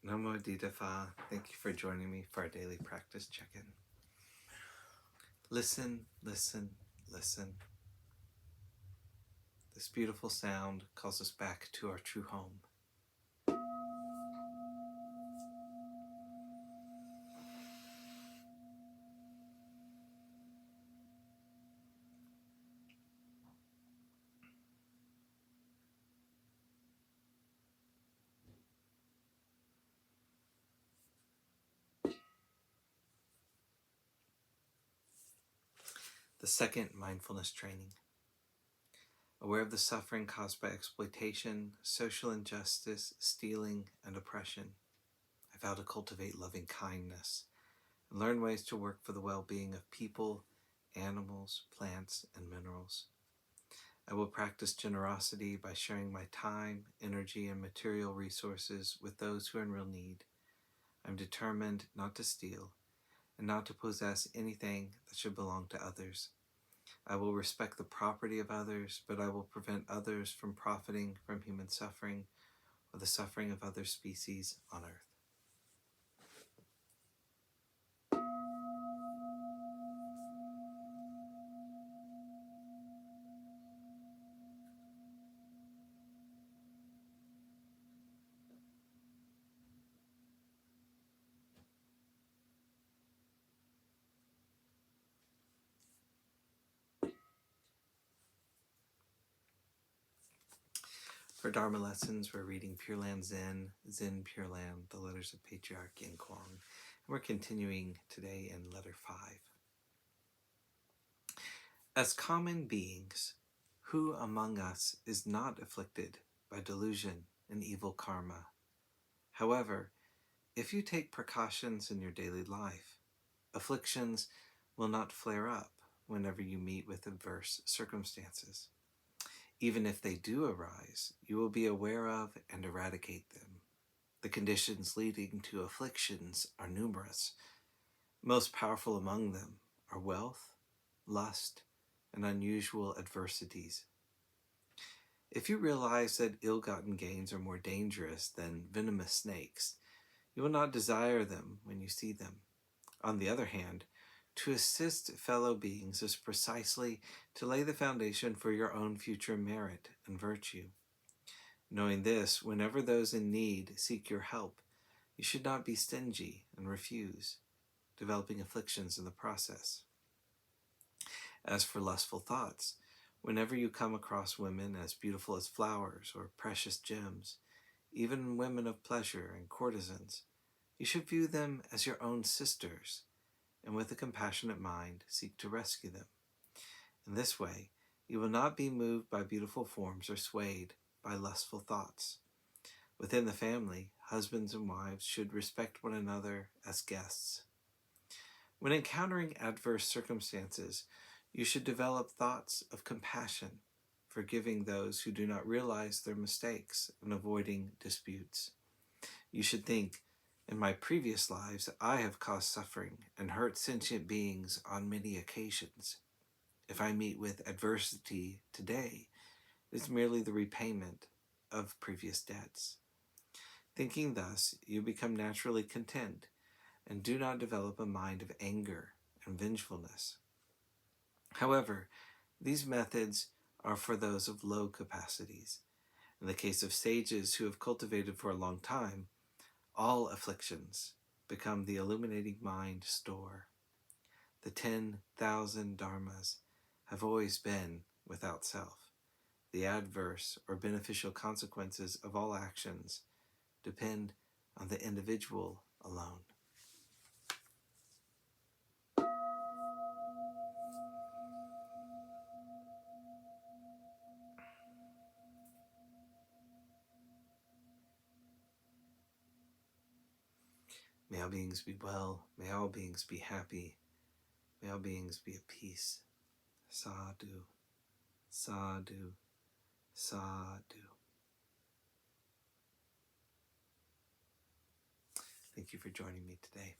Namo Amitabha. Thank you for joining me for our daily practice check-in. Listen, listen, listen. This beautiful sound calls us back to our true home. The second mindfulness training. Aware of the suffering caused by exploitation, social injustice, stealing, and oppression, I vow to cultivate loving kindness and learn ways to work for the well-being of people, animals, plants, and minerals. I will practice generosity by sharing my time, energy, and material resources with those who are in real need. I'm determined not to steal and not to possess anything that should belong to others. I will respect the property of others, but I will prevent others from profiting from human suffering or the suffering of other species on earth. For Dharma lessons, we're reading Pure-Land Zen, Zen Pure-Land, the letters of Patriarch Yin Kuang. And we're continuing today in letter 5. As common beings, who among us is not afflicted by delusion and evil karma? However, if you take precautions in your daily life, afflictions will not flare up whenever you meet with adverse circumstances. Even if they do arise, you will be aware of and eradicate them. The conditions leading to afflictions are numerous. Most powerful among them are wealth, lust, and unusual adversities. If you realize that ill-gotten gains are more dangerous than venomous snakes, you will not desire them when you see them. On the other hand, to assist fellow beings is precisely to lay the foundation for your own future merit and virtue. Knowing this, whenever those in need seek your help, you should not be stingy and refuse, developing afflictions in the process. As for lustful thoughts, whenever you come across women as beautiful as flowers or precious gems, even women of pleasure and courtesans, you should view them as your own sisters, and with a compassionate mind seek to rescue them. In this way, you will not be moved by beautiful forms or swayed by lustful thoughts. Within the family, husbands and wives should respect one another as guests. When encountering adverse circumstances, you should develop thoughts of compassion, forgiving those who do not realize their mistakes and avoiding disputes. You should think, in my previous lives, I have caused suffering and hurt sentient beings on many occasions. If I meet with adversity today, it is merely the repayment of previous debts. Thinking thus, you become naturally content and do not develop a mind of anger and vengefulness. However, these methods are for those of low capacities. In the case of sages who have cultivated for a long time, all afflictions become the illuminating mind store. The 10,000 dharmas have always been without self. The adverse or beneficial consequences of all actions depend on the individual alone. May all beings be well. May all beings be happy. May all beings be at peace. Sadhu, sadhu, sadhu. Thank you for joining me today.